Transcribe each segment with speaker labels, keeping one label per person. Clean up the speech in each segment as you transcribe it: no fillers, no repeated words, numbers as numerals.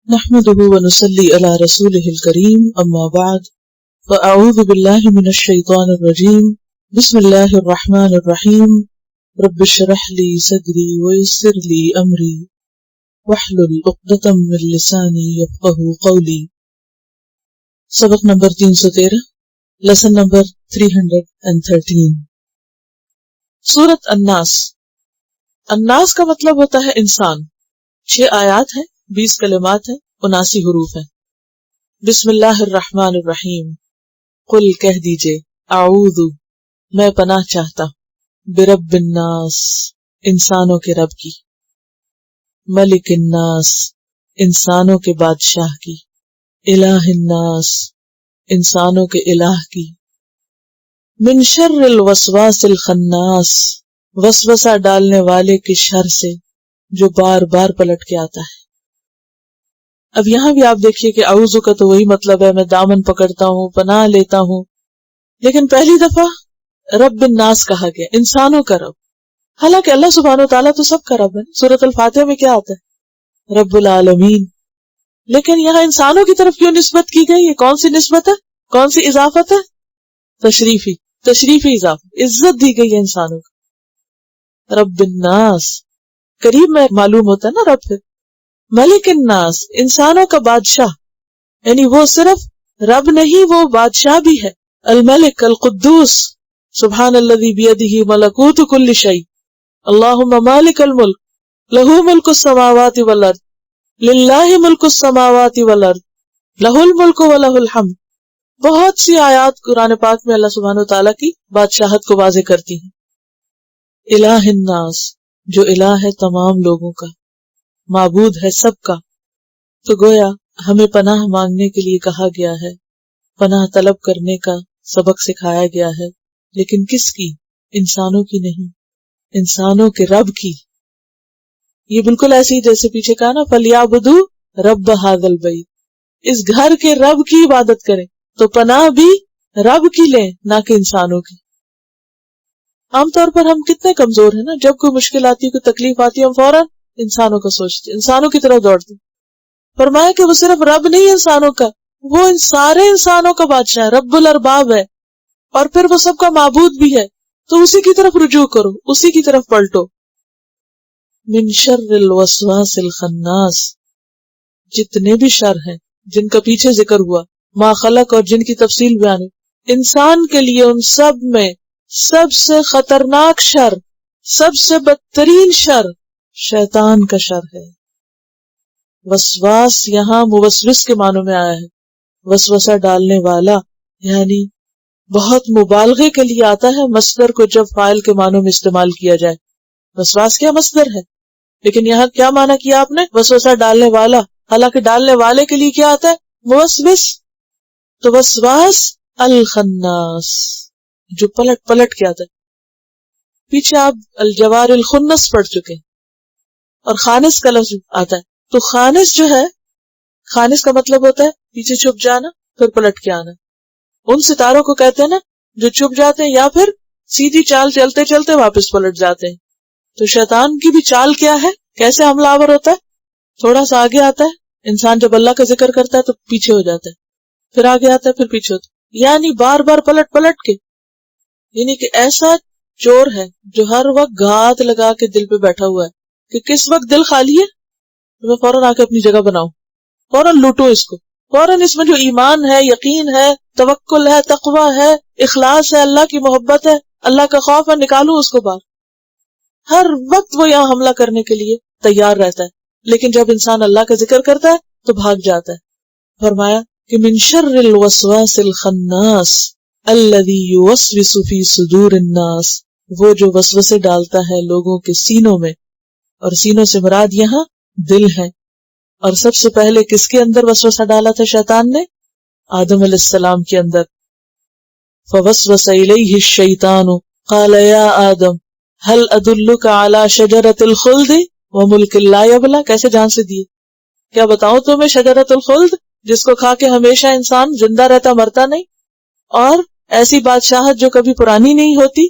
Speaker 1: نحمده ونصلي على رسوله الكريم اما بعد فاعوذ بالله من الشيطان الرجيم بسم الله الرحمن الرحيم رب اشرح لي صدري ويسر لي امري واحلل عقدة من لساني يفقهوا قولي. سبق نمبر 313 لیسن نمبر 313 سورۃ الناس. الناس کا مطلب ہوتا ہے انسان. 6 آیات ہیں، 20 کلمات ہیں، 79 حروف ہیں. بسم اللہ الرحمن الرحیم. قل کہہ دیجئے، اعوذ میں پناہ چاہتا ہوں، برب الناس انسانوں کے رب کی، ملک الناس انسانوں کے بادشاہ کی، الہ الناس انسانوں کے الہ کی، من شر الوسواس الخناس وسوسہ ڈالنے والے کے شر سے جو بار بار پلٹ کے آتا ہے. اب یہاں بھی آپ دیکھیے کہ اعوذ کا تو وہی مطلب ہے، میں دامن پکڑتا ہوں، پناہ لیتا ہوں، لیکن پہلی دفعہ رب الناس کہا گیا، انسانوں کا رب. حالانکہ اللہ سبحانہ و تعالیٰ تو سب کا رب ہے. سورۃ الفاتحہ میں کیا آتا ہے؟ رب العالمین. لیکن یہاں انسانوں کی طرف کیوں نسبت کی گئی؟ یہ کون سی نسبت ہے؟ کون سی اضافت ہے؟ تشریفی اضافت، عزت دی گئی ہے انسانوں کو. رب الناس قریب میں معلوم ہوتا ہے نا رب. پھر ملک الناس انسانوں کا بادشاہ، یعنی وہ صرف رب نہیں، وہ بادشاہ بھی ہے. الملک القدوس سبحان الذی بیدہ ملکوت کل شیء اللہم مالک الملک لہ ملک السماوات والارض للہ ملک السماوات والارض لہ الملک ولہ الحمد. بہت سی آیات قرآن پاک میں اللہ سبحانہ وتعالیٰ کی بادشاہت کو واضح کرتی ہیں. الہ الناس جو الہ ہے تمام لوگوں کا، معبود ہے سب کا. تو گویا ہمیں پناہ مانگنے کے لیے کہا گیا ہے، پناہ طلب کرنے کا سبق سکھایا گیا ہے، لیکن کس کی؟ انسانوں کی نہیں، انسانوں کے رب کی. یہ بالکل ایسے ہی جیسے پیچھے کہا نا فَلْيَعْبُدُوا رَبَّ هَذَا الْبَيْتِ، اس گھر کے رب کی عبادت کریں. تو پناہ بھی رب کی لیں، نہ کہ انسانوں کی. عام طور پر ہم کتنے کمزور ہیں نا، جب کوئی مشکل آتی ہے، کوئی تکلیف آتی ہے، ہم فوراً انسانوں کا سوچتے، انسانوں کی طرف دوڑتے. فرمایا کہ وہ صرف رب نہیں انسانوں کا، وہ ان سارے انسانوں کا بادشاہ ہے، رب الارباب ہے، اور پھر وہ سب کا معبود بھی ہے. تو اسی کی طرف رجوع کرو، اسی کی طرف پلٹو. من شر الوسواس الخناس، جتنے بھی شر ہیں جن کا پیچھے ذکر ہوا، ما خلق، اور جن کی تفصیل بیان ہے، انسان کے لیے ان سب میں سب سے خطرناک شر، سب سے بدترین شر شیطان کا شر ہے. وسواس یہاں موسوس کے معنوں میں آیا ہے، وسوسہ ڈالنے والا، یعنی بہت مبالغے کے لیے آتا ہے مصدر کو جب فاعل کے معنوں میں استعمال کیا جائے. وسواس کیا مصدر ہے، لیکن یہاں کیا معنی کیا آپ نے؟ وسوسہ ڈالنے والا. حالانکہ ڈالنے والے کے لیے کیا آتا ہے؟ موسوس. تو وسواس الخناس جو پلٹ پلٹ کے آتا ہے. پیچھے آپ الجوار الخنس پڑھ چکے ہیں، اور خانس کا لفظ آتا ہے. تو خانس جو ہے، خانس کا مطلب ہوتا ہے پیچھے چھپ جانا پھر پلٹ کے آنا. ان ستاروں کو کہتے ہیں نا جو چھپ جاتے ہیں یا پھر سیدھی چال چلتے چلتے واپس پلٹ جاتے ہیں. تو شیطان کی بھی چال کیا ہے، کیسے حملہ آور ہوتا ہے؟ تھوڑا سا آگے آتا ہے، انسان جب اللہ کا ذکر کرتا ہے تو پیچھے ہو جاتا ہے، پھر آگے آتا ہے، پھر پیچھے ہوتا ہے، یعنی بار بار پلٹ پلٹ کے. یعنی کہ ایسا چور ہے جو ہر وقت گھات لگا کے دل پہ بیٹھا ہوا ہے کہ کس وقت دل خالی ہے تو میں فوراً آ کے اپنی جگہ بناؤں، فوراً لوٹوں اس کو، فوراً اس میں جو ایمان ہے، یقین ہے، توکل ہے، تقوی ہے، اخلاص ہے، اللہ کی محبت ہے، اللہ کا خوف ہے، نکالوں اس کو باہر. ہر وقت وہ یہاں حملہ کرنے کے لیے تیار رہتا ہے، لیکن جب انسان اللہ کا ذکر کرتا ہے تو بھاگ جاتا ہے. فرمایا کہ من شر الوسواس الخناس الذی یوسوس فی صدور الناس، وہ جو وسوسے ڈالتا ہے لوگوں کے سینوں میں، اور سینوں سے مراد یہاں دل ہے. اور سب سے پہلے کس کے اندر وسوسہ ڈالا تھا شیطان نے؟ آدم علیہ السلام کے اندر. فوسوس الیہ الشیطان قال یا آدم هل ادلک علی شجرۃ الخلد وملک لا یبلی. کیسے جان سے دیے، کیا بتاؤں تمہیں شجرۃ الخلد، جس کو کھا کے ہمیشہ انسان زندہ رہتا مرتا نہیں، اور ایسی بادشاہت جو کبھی پرانی نہیں ہوتی.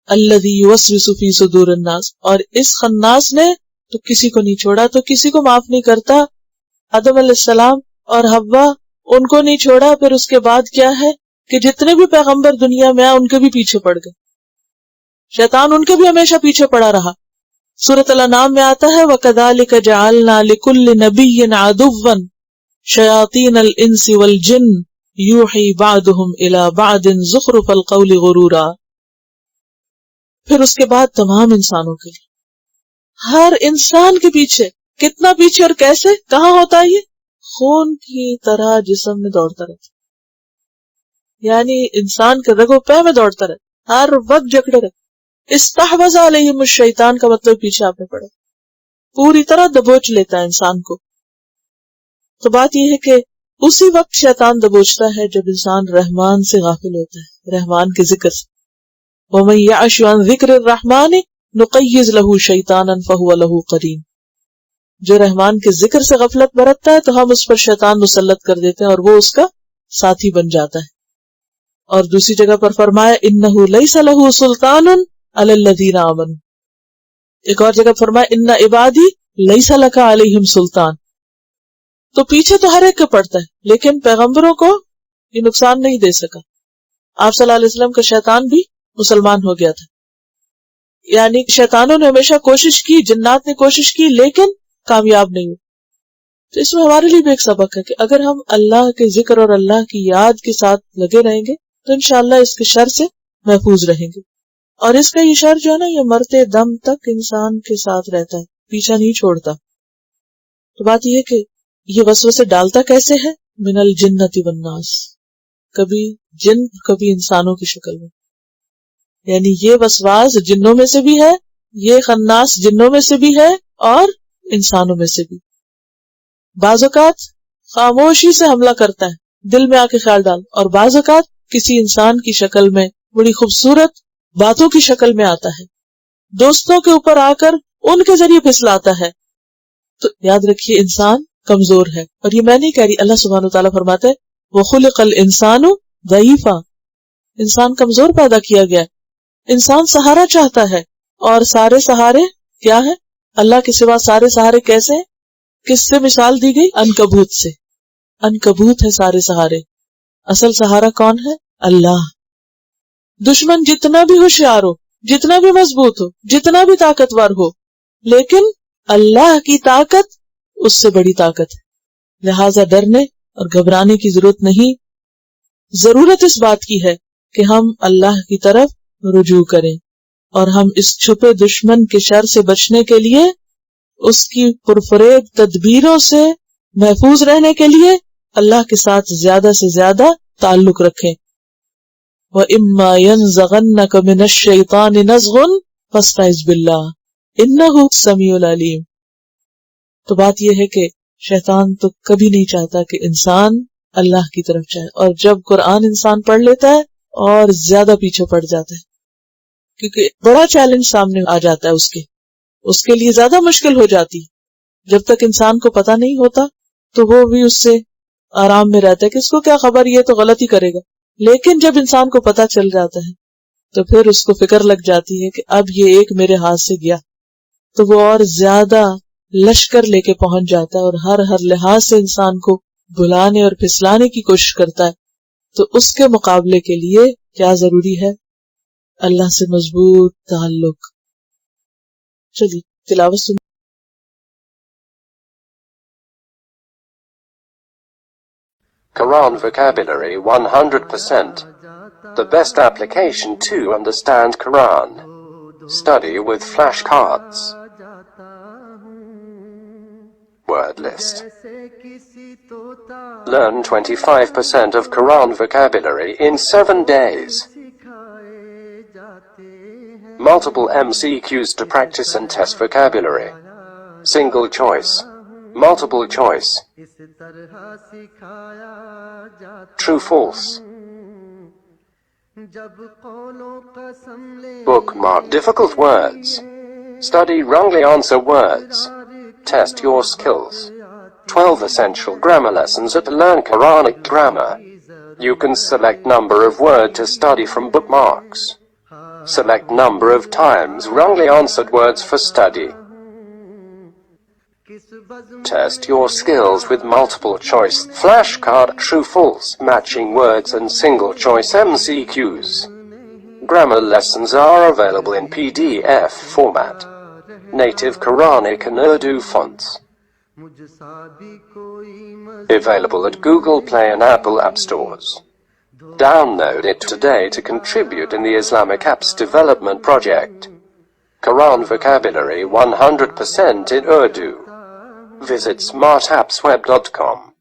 Speaker 1: الذی یوسوس فی صدور الناس، اور اس خناس نے تو کسی کو نہیں چھوڑا، تو کسی کو معاف نہیں کرتا. آدم علیہ السلام اور حوا ان کو نہیں چھوڑا، پھر اس کے بعد کیا ہے کہ جتنے بھی پیغمبر دنیا میں آئے ان کے بھی پیچھے پڑ گئے، شیطان ان کے بھی ہمیشہ پیچھے پڑا رہا۔ سورۃ الانعام میں آتا ہے وَكَذَلِكَ جَعَلْنَا لِكُلِّ نَبِيٍّ عَدُوًّا شَيَاطِينَ الْإِنسِ وَالْجِنِّ يُوحِي بَعْضُهُمْ إِلَى بَعْضٍ زُخْرُفَ الْقَوْلِ غُرُورًا۔ پھر اس کے بعد تمام انسانوں کے لیے، ہر انسان کے پیچھے، کتنا پیچھے اور کیسے، کہاں ہوتا ہے یہ؟ خون کی طرح جسم میں دوڑتا رہتا، یعنی انسان کے رگو پہ میں دوڑتا رہتا، ہر وقت جکڑے رہتا۔ استحوذ علیہم الشیطان کا مطلب پیچھے آپ نے پڑھا، پوری طرح دبوچ لیتا ہے انسان کو۔ تو بات یہ ہے کہ اسی وقت شیطان دبوچتا ہے جب انسان رحمان سے غافل ہوتا ہے، رحمان کے ذکر سے۔ وَمَن يَعْشُ عَن ذِكْرِ الرَّحْمَنِ نُقَيِّضْ لَهُ شَيْطَانًا فَهُوَ لَهُ قَرِينٌ۔ جو رحمان کے ذکر سے غفلت برتتا ہے تو ہم اس پر شیطان مسلط کر دیتے ہیں اور وہ اس کا ساتھی بن جاتا ہے۔ اور دوسری جگہ پر فرمایا إِنَّهُ لَيْسَ لَهُ سُلْطَانٌ عَلَى الَّذِينَ آمَنُوا۔ ایک اور جگہ فرمایا إِنَّ عِبَادِي لَيْسَ لَكَ عَلَيْهِمْ سُلْطَان۔ تو پیچھے تو ہر ایک کے پڑتا ہے، لیکن پیغمبروں کو یہ نقصان نہیں دے سکا۔ آپ صلی اللہ علیہ وسلم کا شیطان بھی مسلمان ہو گیا تھا، یعنی شیطانوں نے ہمیشہ کوشش کی، جنات نے کوشش کی، لیکن کامیاب نہیں ہوئی۔ تو اس میں ہمارے لیے بھی ایک سبق ہے کہ اگر ہم اللہ کے ذکر اور اللہ کی یاد کے ساتھ لگے رہیں گے تو انشاءاللہ اس کے شر سے محفوظ رہیں گے۔ اور اس کا یہ شر جو ہے نا، یہ مرتے دم تک انسان کے ساتھ رہتا ہے، پیچھا نہیں چھوڑتا۔ تو بات یہ ہے کہ یہ وسوسے ڈالتا کیسے ہے؟ من الجنۃ والناس، کبھی جن کبھی انسانوں کی شکل میں، یعنی یہ وسواس جنوں میں سے بھی ہے، یہ خناس جنوں میں سے بھی ہے اور انسانوں میں سے بھی۔ بعض اوقات خاموشی سے حملہ کرتا ہے، دل میں آ کے خیال ڈال، اور بعض اوقات کسی انسان کی شکل میں، بڑی خوبصورت باتوں کی شکل میں آتا ہے، دوستوں کے اوپر آ کر ان کے ذریعے پھسلاتا ہے۔ تو یاد رکھیے انسان کمزور ہے، اور یہ میں نہیں کہہ رہی، اللہ سبحانہ وتعالیٰ فرماتے ہیں وَخُلِقَ الْإِنسَانُ ضَعِيفًا، انسان کمزور پیدا کیا گیا ہے، انسان سہارا چاہتا ہے، اور سارے سہارے کیا ہے؟ اللہ کے سوا سارے سہارے کیسے ہیں؟ کس سے مثال دی گئی؟ عنکبوت سے، عنکبوت ہے سارے سہارے، اصل سہارا کون ہے؟ اللہ۔ دشمن جتنا بھی ہوشیار ہو، جتنا بھی مضبوط ہو، جتنا بھی طاقتور ہو، لیکن اللہ کی طاقت اس سے بڑی طاقت ہے، لہذا ڈرنے اور گھبرانے کی ضرورت نہیں۔ ضرورت اس بات کی ہے کہ ہم اللہ کی طرف رجوع کریں، اور ہم اس چھپے دشمن کے شر سے بچنے کے لیے، اس کی پرفریب تدبیروں سے محفوظ رہنے کے لیے اللہ کے ساتھ زیادہ سے زیادہ تعلق رکھیں۔ وَإِمَّا يَنزَغَنَّكَ مِنَ الشَّيْطَانِ نَزْغٌ فَاسْتَعِذْ بِاللَّهِ إِنَّهُ السَّمِيعُ الْعَلِيمُ۔ تو بات یہ ہے کہ شیطان تو کبھی نہیں چاہتا کہ انسان اللہ کی طرف جائے، اور جب قرآن انسان پڑھ لیتا ہے اور زیادہ پیچھے پڑ جاتا ہے، کیونکہ بڑا چیلنج سامنے آ جاتا ہے، اس کے لیے زیادہ مشکل ہو جاتی ہے۔ جب تک انسان کو پتہ نہیں ہوتا تو وہ بھی اس سے آرام میں رہتا ہے کہ اس کو کیا خبر، یہ تو غلط ہی کرے گا، لیکن جب انسان کو پتہ چل جاتا ہے تو پھر اس کو فکر لگ جاتی ہے کہ اب یہ ایک میرے ہاتھ سے گیا، تو وہ اور زیادہ لشکر لے کے پہنچ جاتا ہے، اور ہر لحاظ سے انسان کو بھلانے اور پھسلانے کی کوشش کرتا ہے۔ تو اس کے مقابلے کے لیے کیا ضروری ہے؟ اللہ سے مضبوط تعلق۔ چلیے تلاوت سن۔
Speaker 2: Quran vocabulary 100%. The best application to understand Quran. Study with flashcards. Word list. Learn 25% of Quran vocabulary in 7 days. Multiple MCQs to practice and test vocabulary. Single choice. Multiple choice. True, false. Bookmark difficult words. Study wrongly answer words. Test your skills. 12 essential grammar lessons at Learn Quranic Grammar. You can select number of word to study from bookmarks. Select number of times wrongly answered words for study. Test your skills with multiple choice, flashcard, true-false, matching words and single choice MCQs. Grammar lessons are available in PDF format. Native Quranic and Urdu fonts. Available at Google Play and Apple App Stores. Download it today to contribute in the Islamic Apps Development Project. Quran vocabulary 100% in Urdu. Visit smartappsweb.com.